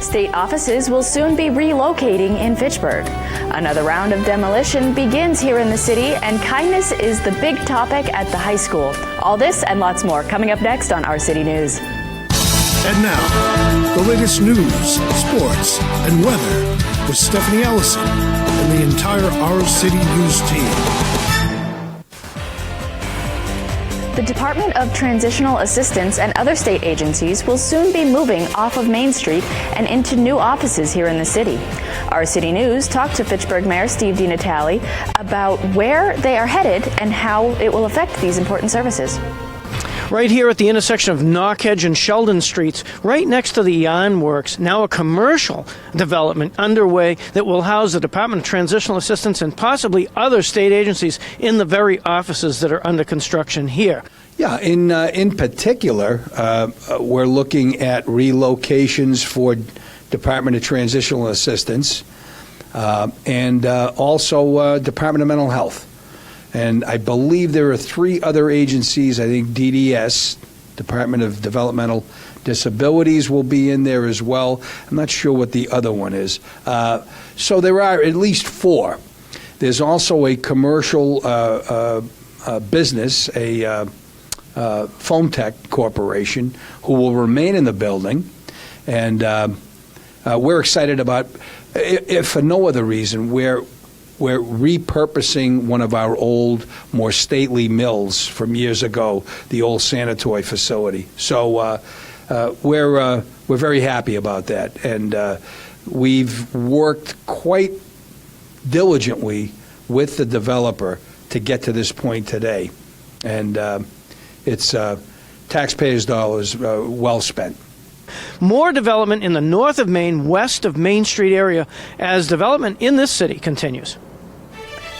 State offices will soon be relocating in Fitchburg. Another round of demolition begins here in the city, and kindness is the big topic at the high school. All this and lots more coming up next on Our City News. And now, the latest news, sports, and weather with Stephanie Allison and the entire Our City News team. The Department of Transitional Assistance and other state agencies will soon be moving off of Main Street and into new offices here in the city. Our City News talked to Fitchburg Mayor Steve DiNatale about where they are headed and how it will affect these important services. Right here at the intersection of Knockhead and Sheldon Streets, right next to the Yarn Works, now a commercial development underway that will house the Department of Transitional Assistance and possibly other state agencies in the very offices that are under construction here. Yeah, in particular, we're looking at relocations for Department of Transitional Assistance and also Department of Mental Health. And I believe there are 3 other agencies. I think DDS, Department of Developmental Disabilities, will be in there as well. I'm not sure what the other one is. So there are at least 4. There's also a commercial business, a Foam Tech Corporation, who will remain in the building. And we're excited about, if for no other reason, we're repurposing one of our old, more stately mills from years ago, the old Sanatoy facility. So we're very happy about that, and we've worked quite diligently with the developer to get to this point today, and it's taxpayers' dollars well spent. More development in the north of Maine, west of Main Street area, as development in this city continues.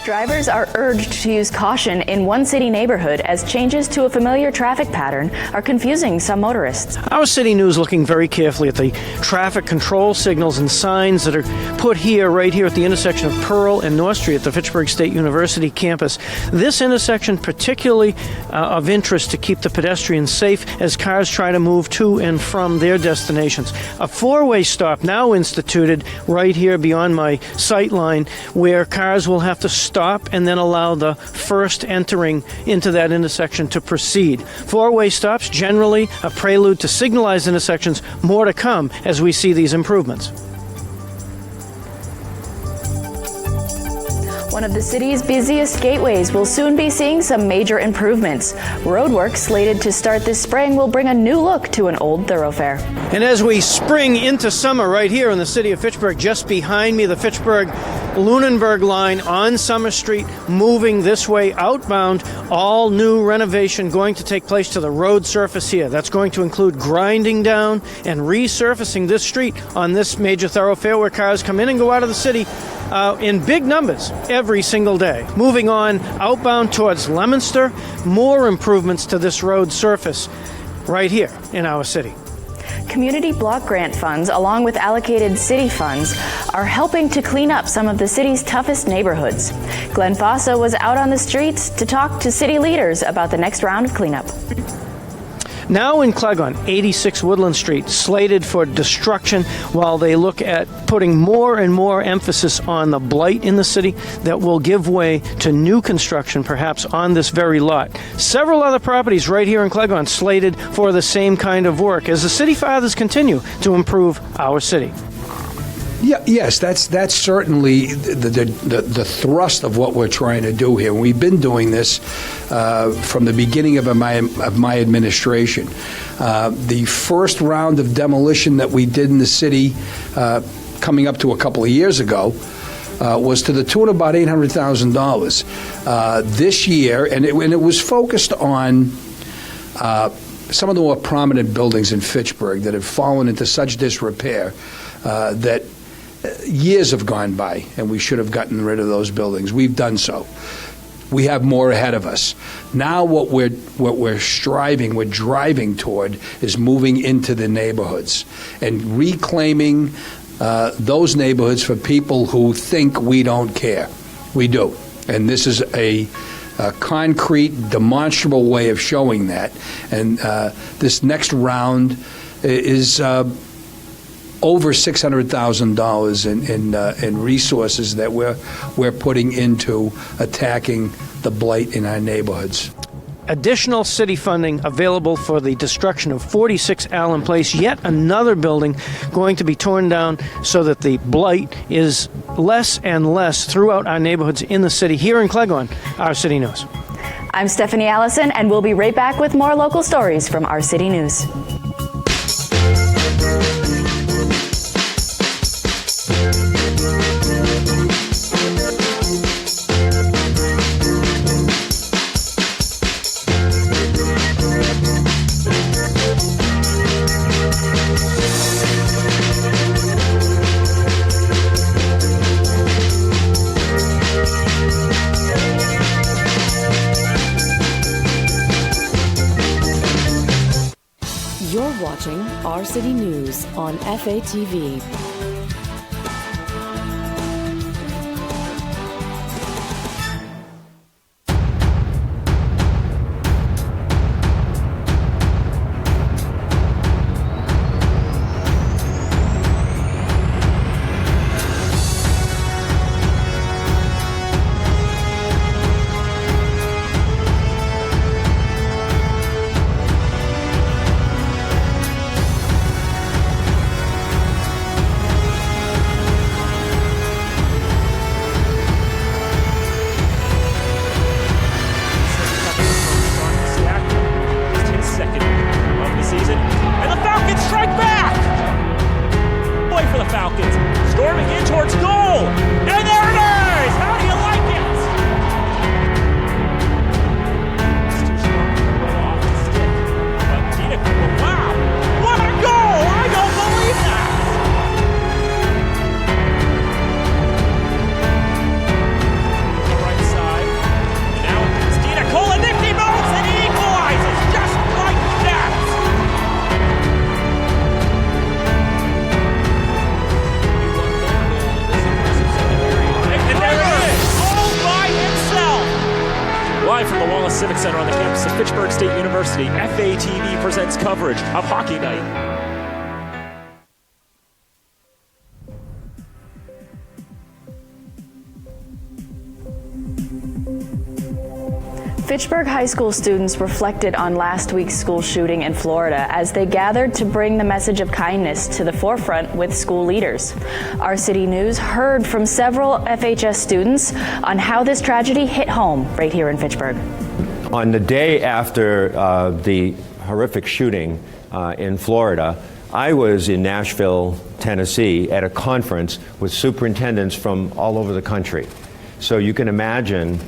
Drivers are urged to use caution in one city neighborhood as changes to a familiar traffic pattern are confusing some motorists. Our City News looking very carefully at the traffic control signals and signs that are put here, right here at the intersection of Pearl and North Street at the Fitchburg State University campus. This intersection particularly of interest to keep the pedestrians safe as cars try to move to and from their destinations. A 4-way stop now instituted right here beyond my sight line, where cars will have to stop and then allow the first entering into that intersection to proceed. 4-way stops, generally a prelude to signalized intersections. More to come as we see these improvements. One of the city's busiest gateways will soon be seeing some major improvements. Roadwork slated to start this spring will bring a new look to an old thoroughfare. And as we spring into summer right here in the city of Fitchburg, just behind me, the Fitchburg-Lunenburg line on Summer Street, moving this way outbound, all new renovation going to take place to the road surface here. That's going to include grinding down and resurfacing this street on this major thoroughfare where cars come in and go out of the city in big numbers every single day. Moving on outbound towards Leominster, more improvements to this road surface right here in our city. Community block grant funds, along with allocated city funds, are helping to clean up some of the city's toughest neighborhoods. Glenn Fossa was out on the streets to talk to city leaders about the next round of cleanup. Now in Clegon, 86 Woodland Street, slated for destruction while they look at putting more and more emphasis on the blight in the city that will give way to new construction, perhaps on this very lot. Several other properties right here in Clegon slated for the same kind of work as the city fathers continue to improve our city. Yeah, yes, that's certainly the thrust of what we're trying to do here. We've been doing this from the beginning of my administration. The first round of demolition that we did in the city, coming up to a couple of years ago, was to the tune of about $800,000. This year, and it was focused on some of the more prominent buildings in Fitchburg that have fallen into such disrepair that years have gone by, and we should have gotten rid of those buildings. We've done so. We have more ahead of us. Now what we're driving toward is moving into the neighborhoods and reclaiming those neighborhoods for people who think we don't care. We do. And this is a concrete, demonstrable way of showing that. And this next round is over $600,000 in resources that we're putting into attacking the blight in our neighborhoods. Additional city funding available for the destruction of 46 Allen Place, yet another building going to be torn down so that the blight is less and less throughout our neighborhoods in the city. Here in Cleghorn, Our City News. I'm Stephanie Allison, and we'll be right back with more local stories from Our City News. You're watching Our City News on FATV. Storming in towards goal, and there it is! How do you like it? It's too strong to go off the stick. But Tina, wow! What a goal! I don't believe that! The right side, and now it's Tina Cole, a nifty moves, and he equalizes just like that! Live from the Wallace Civic Center on the campus of Fitchburg State University, FATV presents coverage of Hockey Night. Fitchburg High School students reflected on last week's school shooting in Florida as they gathered to bring the message of kindness to the forefront with school leaders. Our City News heard from several FHS students on how this tragedy hit home right here in Fitchburg. On the day after the horrific shooting in Florida, I was in Nashville, Tennessee at a conference with superintendents from all over the country. So you can imagine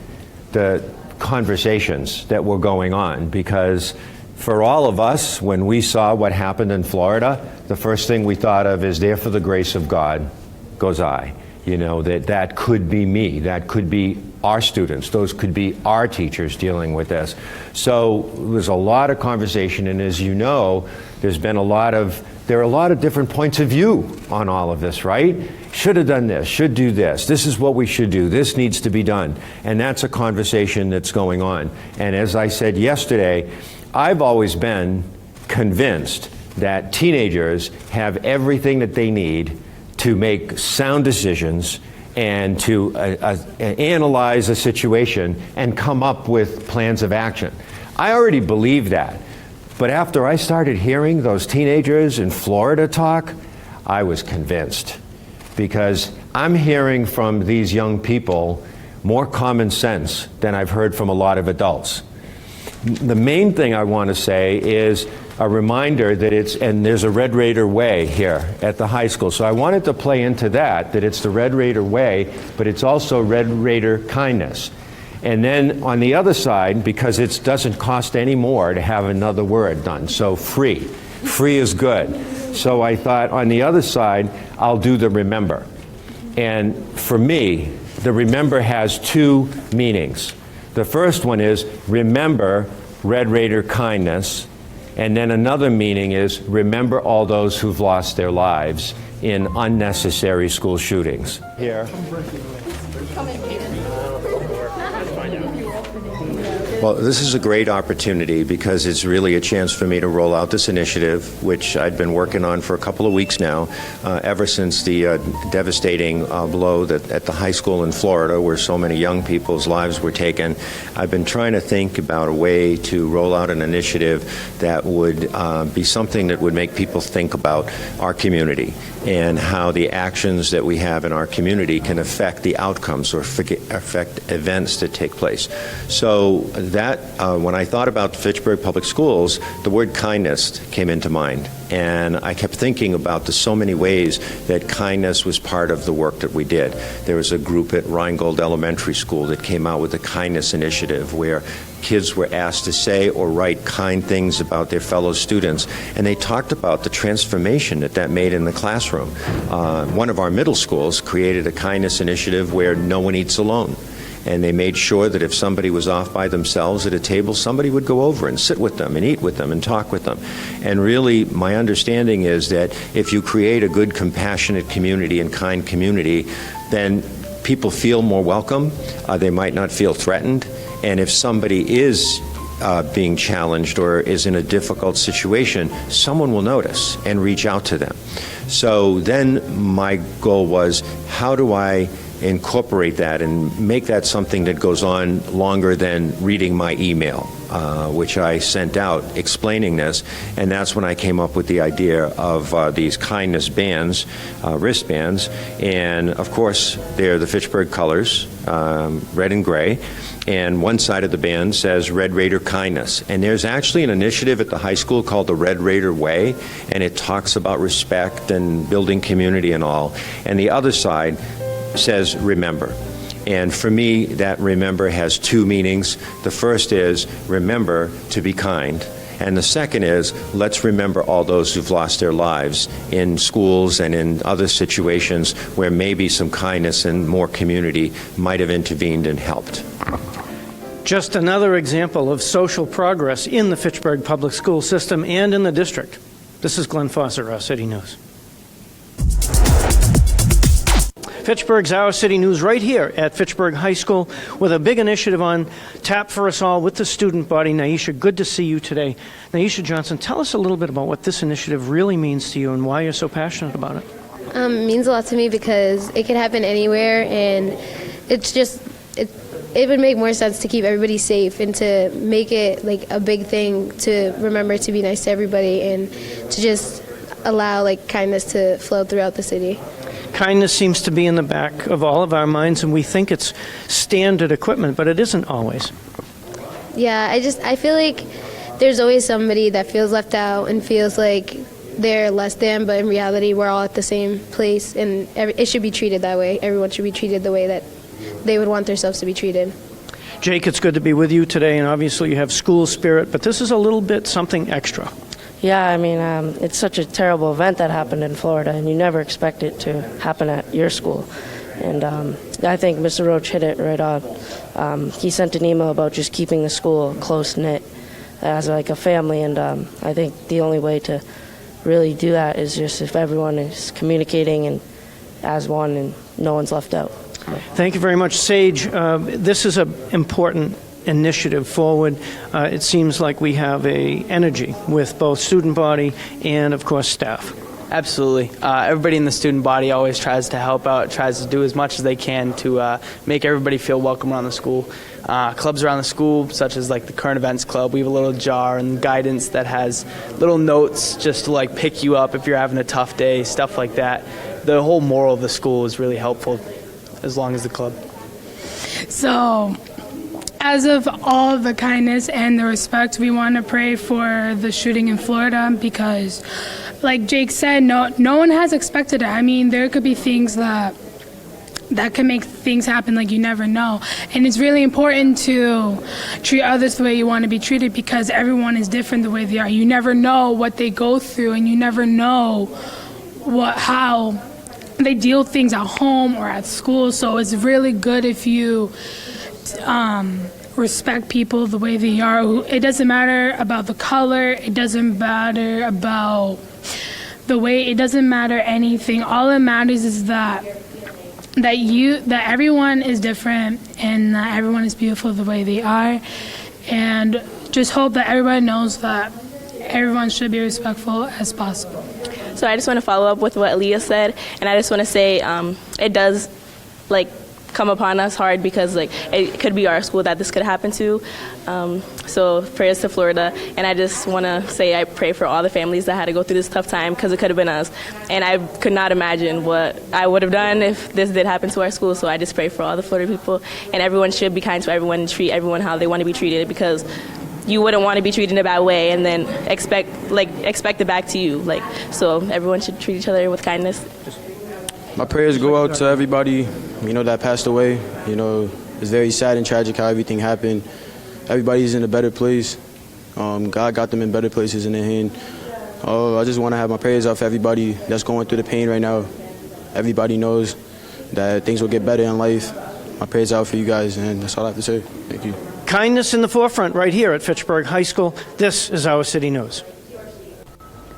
the conversations that were going on, because for all of us, when we saw what happened in Florida, the first thing we thought of is, there for the grace of God goes I. You know, that could be me, that could be our students, those could be our teachers dealing with this. So there's a lot of conversation, and as you know, there are a lot of different points of view on all of this, right? Should have done this, should do this, this is what we should do, this needs to be done. And that's a conversation that's going on. And as I said yesterday, I've always been convinced that teenagers have everything that they need to make sound decisions and to analyze a situation and come up with plans of action. I already believe that. But after I started hearing those teenagers in Florida talk, I was convinced. Because I'm hearing from these young people more common sense than I've heard from a lot of adults. The main thing I want to say is a reminder that there's a Red Raider Way here at the high school. So I wanted to play into that it's the Red Raider Way, but it's also Red Raider kindness. And then on the other side, because it doesn't cost any more to have another word done, so free. Free is good. So I thought on the other side, I'll do the remember. And for me, the remember has two meanings. The first one is remember Red Raider kindness. And then another meaning is remember all those who've lost their lives in unnecessary school shootings. Here. Well, this is a great opportunity because it's really a chance for me to roll out this initiative, which I'd been working on for a couple of weeks now, ever since the devastating blow that at the high school in Florida, where so many young people's lives were taken. I've been trying to think about a way to roll out an initiative that would be something that would make people think about our community and how the actions that we have in our community can affect the outcomes or affect events that take place. So that, when I thought about Fitchburg Public Schools, the word kindness came into mind. And I kept thinking about the so many ways that kindness was part of the work that we did. There was a group at Rheingold Elementary School that came out with the Kindness Initiative, where kids were asked to say or write kind things about their fellow students, and they talked about the transformation that made in the classroom. One of our middle schools created a kindness initiative where no one eats alone. And they made sure that if somebody was off by themselves at a table, somebody would go over and sit with them and eat with them and talk with them. And really, my understanding is that if you create a good, compassionate community and kind community, then people feel more welcome. They might not feel threatened. And if somebody is being challenged or is in a difficult situation, someone will notice and reach out to them. So then my goal was, how do I incorporate that and make that something that goes on longer than reading my email, which I sent out explaining this. And that's when I came up with the idea of these kindness bands, wristbands. And of course, they're the Fitchburg colors, red and gray. And one side of the band says Red Raider Kindness. And there's actually an initiative at the high school called the Red Raider Way, and it talks about respect and building community and all. And the other side says remember. And for me, that remember has two meanings. The first is remember to be kind. And the second is, let's remember all those who've lost their lives in schools and in other situations where maybe some kindness and more community might have intervened and helped. Just another example of social progress in the Fitchburg Public School system and in the district. This is Glenn Fosser, Our City News. Fitchburg's Our City News right here at Fitchburg High School with a big initiative on tap for us all with the student body. Naisha, good to see you today. Naisha Johnson, tell us a little bit about what this initiative really means to you and why you're so passionate about it. It means a lot to me because it can happen anywhere, and it's just, it would make more sense to keep everybody safe and to make it like a big thing to remember to be nice to everybody and to just allow like kindness to flow throughout the city. Kindness seems to be in the back of all of our minds, and we think it's standard equipment, but it isn't always. Yeah, I feel like there's always somebody that feels left out and feels like they're less than, but in reality we're all at the same place, and it should be treated that way. Everyone should be treated the way that they would want themselves to be treated. Jake, it's good to be with you today, and obviously you have school spirit, but this is a little bit something extra. Yeah, I mean, it's such a terrible event that happened in Florida, and you never expect it to happen at your school. And I think Mr. Roach hit it right on. He sent an email about just keeping the school close-knit as like a family, and I think the only way to really do that is just if everyone is communicating and as one and no one's left out. Thank you very much, Sage. This is an important initiative forward. It seems like we have a energy with both student body and, of course, staff. Absolutely. Everybody in the student body always tries to help out, tries to do as much as they can to make everybody feel welcome around the school. Clubs around the school, such as like the Current Events Club, we have a little jar and guidance that has little notes just to like pick you up if you're having a tough day, stuff like that. The whole moral of the school is really helpful, as long as the club. So, as of all of the kindness and the respect, we want to pray for the shooting in Florida because, like Jake said, no one has expected it. I mean, there could be things that can make things happen like you never know. And it's really important to treat others the way you want to be treated because everyone is different the way they are. You never know what they go through, and you never know how they deal with things at home or at school. So it's really good if you respect people the way they are. It doesn't matter about the color. It doesn't matter about the weight. It doesn't matter anything. All that matters is that everyone is different and that everyone is beautiful the way they are. and just hope that everybody knows that everyone should be respectful as possible. So I just want to follow up with what Aaliyah said, and I just want to say it does come upon us hard because it could be our school that this could happen to. So prayers to Florida, and I just want to say I pray for all the families that had to go through this tough time because it could have been us, and I could not imagine what I would have done if this did happen to our school. So I just pray for all the Florida people, and everyone should be kind to everyone and treat everyone how they want to be treated, because you wouldn't want to be treated in a bad way and then expect it back to you. So everyone should treat each other with kindness. My prayers go out to everybody, that passed away. It's very sad and tragic how everything happened. Everybody's in a better place. God got them in better places in their hand. I just want to have my prayers out for everybody that's going through the pain right now. Everybody knows that things will get better in life. My prayers out for you guys, and that's all I have to say. Thank you. Kindness in the forefront right here at Fitchburg High School. This is Our City News.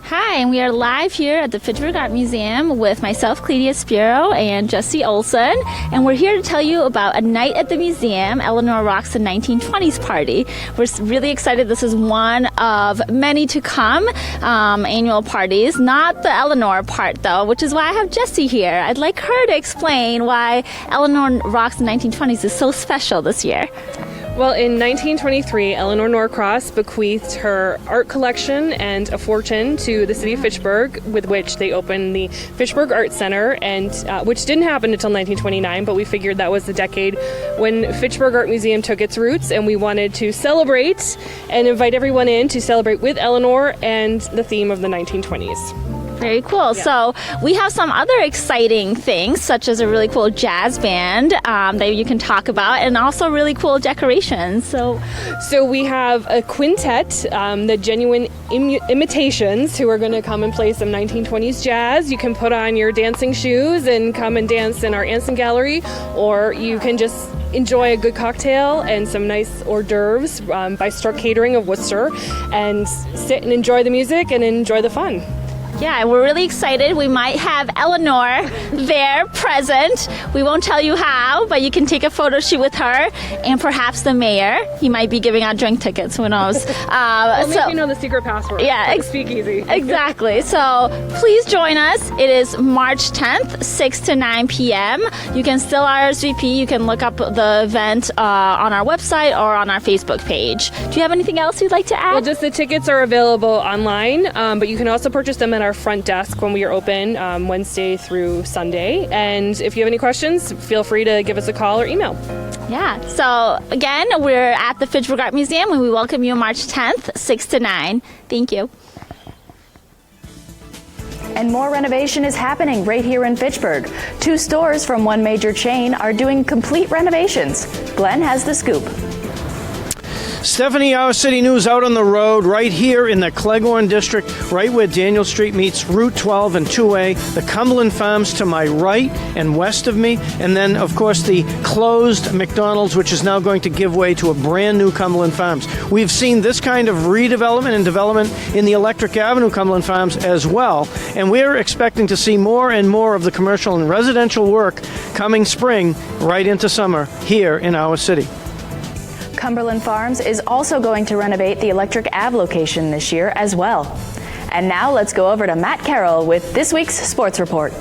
Hi, and we are live here at the Fitchburg Art Museum with myself, Cledia Spiro, and Jesse Olson. And we're here to tell you about A Night at the Museum, Eleanor Rocks the 1920s Party. We're really excited. This is one of many to come annual parties. Not the Eleanor part, though, which is why I have Jesse here. I'd like her to explain why Eleanor Rocks the 1920s is so special this year. Well, in 1923, Eleanor Norcross bequeathed her art collection and a fortune to the city of Fitchburg, with which they opened the Fitchburg Art Center, and which didn't happen until 1929, but we figured that was the decade when Fitchburg Art Museum took its roots, and we wanted to celebrate and invite everyone in to celebrate with Eleanor and the theme of the 1920s. Very cool. Yeah. So we have some other exciting things, such as a really cool jazz band that you can talk about, and also really cool decorations. So we have a quintet, the Genuine Imitations, who are going to come and play some 1920s jazz. You can put on your dancing shoes and come and dance in our Anson Gallery, or you can just enjoy a good cocktail and some nice hors d'oeuvres by Struck Catering of Worcester, and sit and enjoy the music and enjoy the fun. Yeah, we're really excited. We might have Eleanor there present. We won't tell you how, but you can take a photo shoot with her and perhaps the mayor. He might be giving out drink tickets, who knows. Maybe know the secret password. Yeah, speakeasy. Exactly. So please join us. It is March 10th, 6 to 9 p.m. You can still RSVP. You can look up the event on our website or on our Facebook page. Do you have anything else you'd like to add? Well, just the tickets are available online, but you can also purchase them at our front desk when we are open Wednesday through Sunday. And if you have any questions, feel free to give us a call or email. Yeah. So again, we're at the Fitchburg Art Museum, and we welcome you March 10th, 6 to 9. Thank you. And more renovation is happening right here in Fitchburg. 2 stores from one major chain are doing complete renovations. Glenn has the scoop. Stephanie, Our City News out on the road right here in the Cleghorn District, right where Daniel Street meets Route 12 and 2A, the Cumberland Farms to my right and west of me, and then, of course, the closed McDonald's, which is now going to give way to a brand new Cumberland Farms. We've seen this kind of redevelopment and development in the Electric Avenue Cumberland Farms as well, and we're expecting to see more and more of the commercial and residential work coming spring right into summer here in our city. Cumberland Farms is also going to renovate the Electric Ave location this year as well. And now let's go over to Matt Carroll with this week's sports report.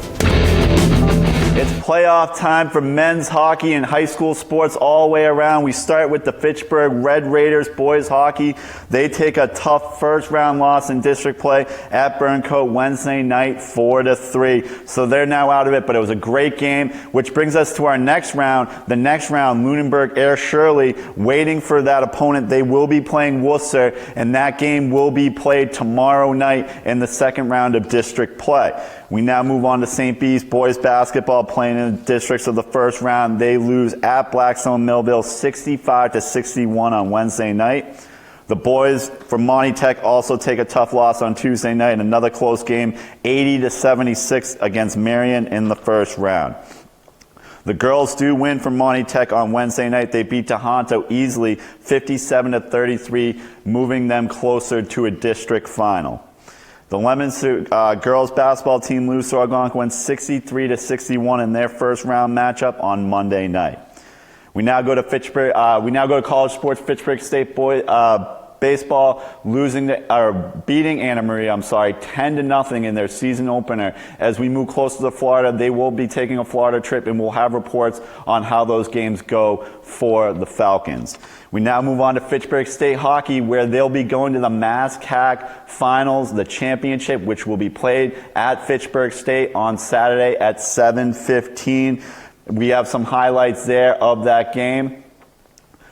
It's playoff time for men's hockey and high school sports all the way around. We start with the Fitchburg Red Raiders boys hockey. They take a tough first round loss in district play at Burncoat Wednesday night, 4-3. So they're now out of it, but it was a great game, which brings us to our next round. The next round, Lunenburg Air Shirley waiting for that opponent. They will be playing Worcester, and that game will be played tomorrow night in the second round of district play. We now move on to St. B's boys basketball playing in the districts of the first round. They lose at Blackstone Millville 65-61 on Wednesday night. The boys from Monty Tech also take a tough loss on Tuesday night in another close game, 80-76 against Marion in the first round. The girls do win from Monty Tech on Wednesday night. They beat Tohoto easily 57-33, moving them closer to a district final. The Lemons girls basketball team lose to Algonquin 63-61 in their first round matchup on Monday night. We now go to Fitchburg. We now go to college sports. Fitchburg State baseball beating Anna Maria, 10-0 in their season opener. As we move closer to Florida, they will be taking a Florida trip, and we'll have reports on how those games go for the Falcons. We now move on to Fitchburg State hockey, where they'll be going to the MASCAC Finals, the championship, which will be played at Fitchburg State on Saturday at 7:15. We have some highlights there of that game.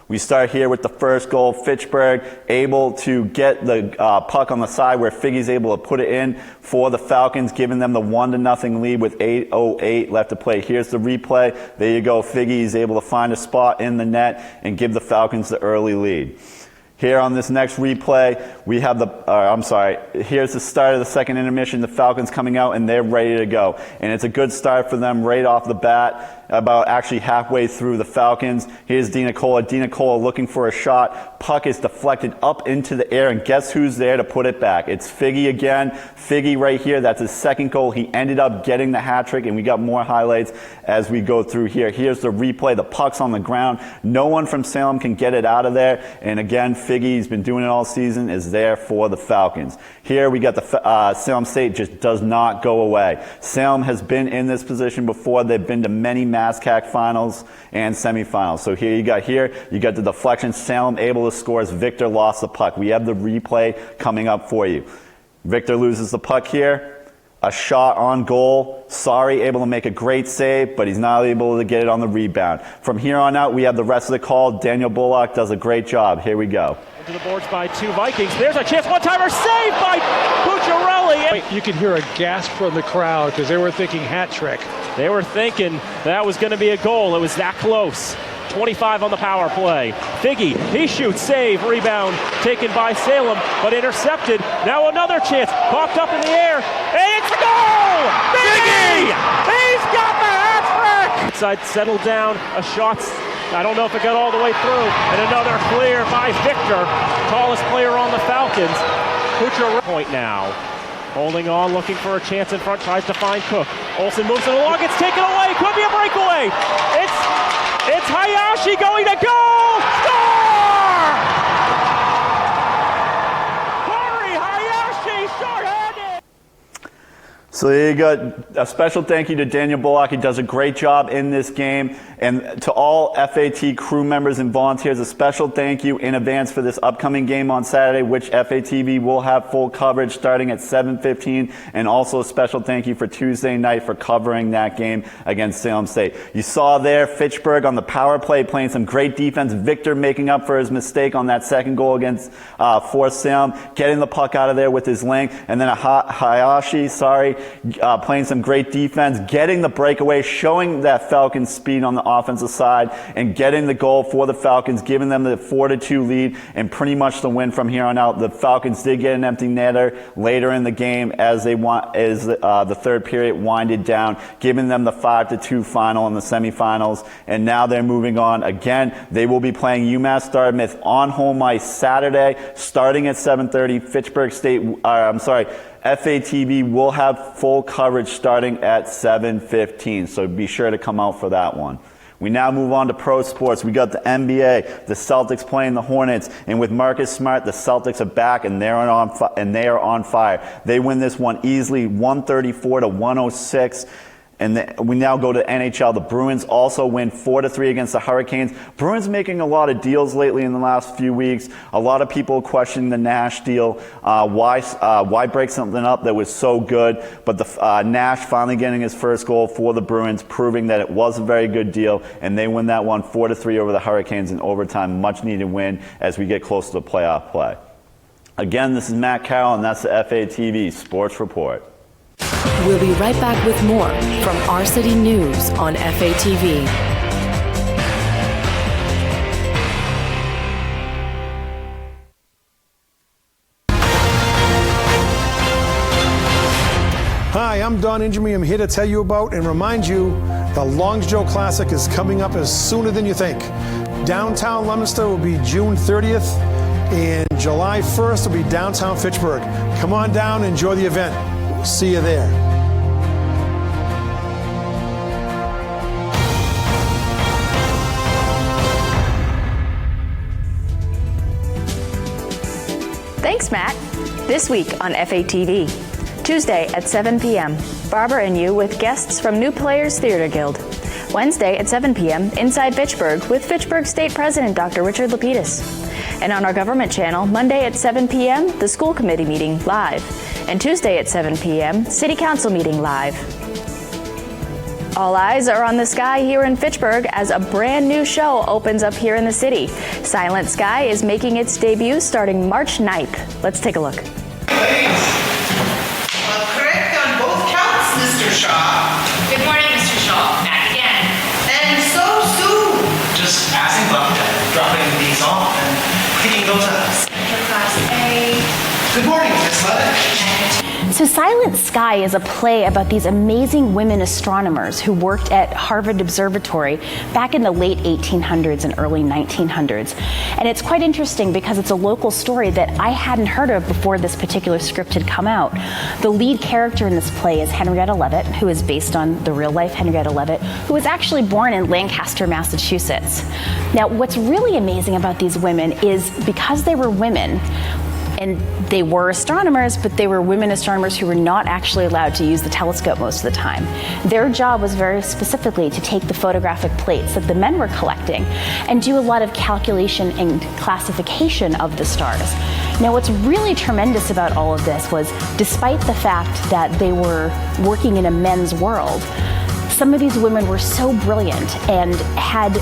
We start here with the first goal. Fitchburg able to get the puck on the side where Figgy's able to put it in for the Falcons, giving them the 1-0 lead with 8:08 left to play. Here's the replay. There you go. Figgy is able to find a spot in the net and give the Falcons the early lead. Here on this next replay, we have here's the start of the second intermission. The Falcons coming out, and they're ready to go. And it's a good start for them right off the bat, about actually halfway through the Falcons. Here's DiNicola. DiNicola looking for a shot. Puck is deflected up into the air, and guess who's there to put it back? It's Figgy again. Figgy right here. That's his second goal. He ended up getting the hat trick, and we got more highlights as we go through here. Here's the replay. The puck's on the ground. No one from Salem can get it out of there. And again, Figgy's been doing it all season, is there for the Falcons. Here we got the Salem State just does not go away. Salem has been in this position before. They've been to many MASCAC finals and semifinals. So here you got the deflection. Salem able to score as Victor lost the puck. We have the replay coming up for you. Victor loses the puck here. A shot on goal. Sorry, able to make a great save, but he's not able to get it on the rebound. From here on out, we have the rest of the call. Daniel Bullock does a great job. Here we go. Into the boards by two Vikings. There's a chance. One-timer saved by Bucciarelli. You could hear a gasp from the crowd because they were thinking hat trick. They were thinking that was going to be a goal. It was that close. 25 on the power play. Figgy, he shoots, save, rebound, taken by Salem, but intercepted. Now another chance, popped up in the air, and it's a goal! Figgy! He's got the hat trick! Inside settled down, a shot, I don't know if it got all the way through, and another clear by Victor, tallest player on the Falcons. Kuchar point now. Holding on, looking for a chance in front, tries to find Cook. Olsen moves it along, it's taken away, could be a breakaway. It's Hayashi going to goal! Score! Corey Hayashi, short-handed! So there you go. A special thank you to Daniel Bullock. He does a great job in this game. And to all FAT crew members and volunteers, a special thank you in advance for this upcoming game on Saturday, which FATV will have full coverage starting at 7:15. And also a special thank you for Tuesday night for covering that game against Salem State. You saw there Fitchburg on the power play playing some great defense. Victor making up for his mistake on that second goal against for Salem, getting the puck out of there with his length. And then Hayashi, playing some great defense, getting the breakaway, showing that Falcons speed on the offensive side, and getting the goal for the Falcons, giving them the 4-2 lead and pretty much the win from here on out. The Falcons did get an empty netter later in the game as the third period winded down, giving them the 5-2 final in the semifinals. And now they're moving on. Again, they will be playing UMass Dartmouth on home ice Saturday, starting at 7:30. Fitchburg State, FATV will have full coverage starting at 7:15, so be sure to come out for that one. We now move on to pro sports. We got the NBA, the Celtics playing the Hornets, and with Marcus Smart, the Celtics are back and they are on fire. They win this one easily, 134-106. And we now go to NHL. The Bruins also win 4-3 against the Hurricanes. Bruins making a lot of deals lately in the last few weeks. A lot of people questioning the Nash deal. Why break something up that was so good? But the Nash finally getting his first goal for the Bruins, proving that it was a very good deal. And they win that one 4-3 over the Hurricanes in overtime. Much needed win as we get close to the playoff play. Again, this is Matt Carroll, and that's the FATV Sports Report. We'll be right back with more from Our City News on FATV. Hi, I'm Don Injemy. I'm here to tell you about and remind you the Longs Joe Classic is coming up as sooner than you think. Downtown Leominster will be June 30th, and July 1st will be downtown Fitchburg. Come on down and enjoy the event. See you there. Thanks, Matt. This week on FATV. Tuesday at 7 p.m., Barbara and You with guests from New Players Theatre Guild. Wednesday at 7 p.m., Inside Fitchburg with Fitchburg State President Dr. Richard Lapidus. And on our government channel, Monday at 7 p.m., the school committee meeting live. And Tuesday at 7 p.m., City Council meeting live. All eyes are on the sky here in Fitchburg as a brand new show opens up here in the city. Silent Sky is making its debut starting March 9th. Let's take a look. Ladies, correct on both counts, Mr. Shaw. Good morning, Mr. Shaw. Back again. And so soon. Just passing by, dropping these off and picking those up. Class A. Good morning, Miss Levitt. So Silent Sky is a play about these amazing women astronomers who worked at Harvard Observatory back in the late 1800s and early 1900s. And it's quite interesting because it's a local story that I hadn't heard of before this particular script had come out. The lead character in this play is Henrietta Leavitt, who is based on the real-life Henrietta Leavitt, who was actually born in Lancaster, Massachusetts. Now, what's really amazing about these women is because they were women, and they were astronomers, but they were women astronomers who were not actually allowed to use the telescope most of the time. Their job was very specifically to take the photographic plates that the men were collecting and do a lot of calculation and classification of the stars. Now, what's really tremendous about all of this was, despite the fact that they were working in a men's world, some of these women were so brilliant and had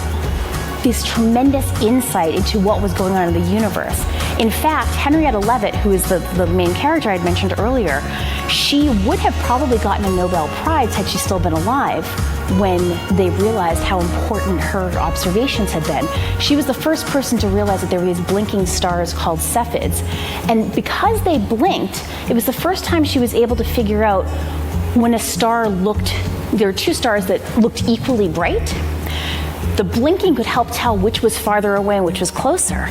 this tremendous insight into what was going on in the universe. In fact, Henrietta Leavitt, who is the main character I had mentioned earlier, she would have probably gotten a Nobel Prize had she still been alive when they realized how important her observations had been. She was the first person to realize that there were these blinking stars called Cephids. And because they blinked, it was the first time she was able to figure out when a star looked, there were two stars that looked equally bright. The blinking could help tell which was farther away and which was closer.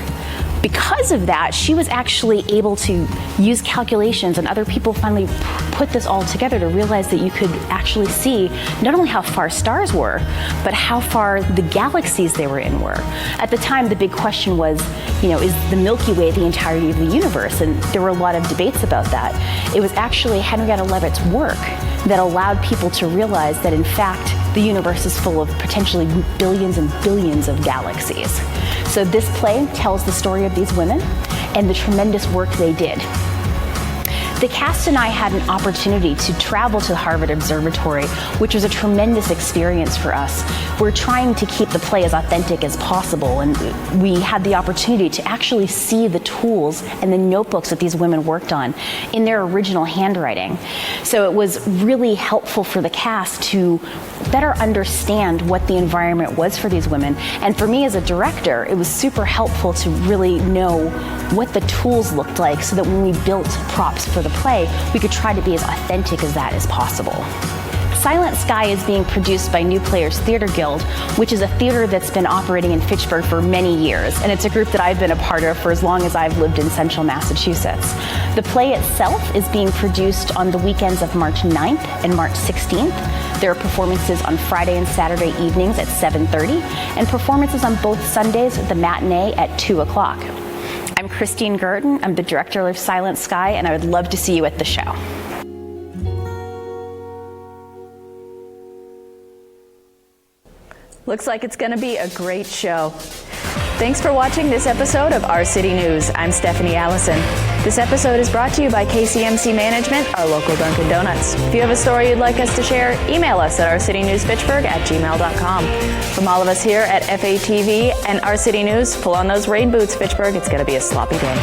Because of that, she was actually able to use calculations, and other people finally put this all together to realize that you could actually see not only how far stars were, but how far the galaxies they were in were. At the time, the big question was, is the Milky Way the entirety of the universe? And there were a lot of debates about that. It was actually Henrietta Leavitt's work that allowed people to realize that, in fact, the universe is full of potentially billions and billions of galaxies. So this play tells the story of these women and the tremendous work they did. The cast and I had an opportunity to travel to Harvard Observatory, which was a tremendous experience for us. We're trying to keep the play as authentic as possible, and we had the opportunity to actually see the tools and the notebooks that these women worked on in their original handwriting. So it was really helpful for the cast to better understand what the environment was for these women. And for me as a director, it was super helpful to really know what the tools looked like so that when we built props for the play, we could try to be as authentic as that as possible. Silent Sky is being produced by New Players Theatre Guild, which is a theater that's been operating in Fitchburg for many years, and it's a group that I've been a part of for as long as I've lived in central Massachusetts. The play itself is being produced on the weekends of March 9th and March 16th. There are performances on Friday and Saturday evenings at 7:30, and performances on both Sundays at the matinee at 2 o'clock. I'm Christine Gurdon. I'm the director of Silent Sky, and I would love to see you at the show. Looks like it's going to be a great show. Thanks for watching this episode of Our City News. I'm Stephanie Allison. This episode is brought to you by KCMC Management, our local Dunkin' Donuts. If you have a story you'd like us to share, email us at ourcitynewsfitchburg@gmail.com. From all of us here at FATV and Our City News, pull on those rain boots, Fitchburg. It's going to be a sloppy day.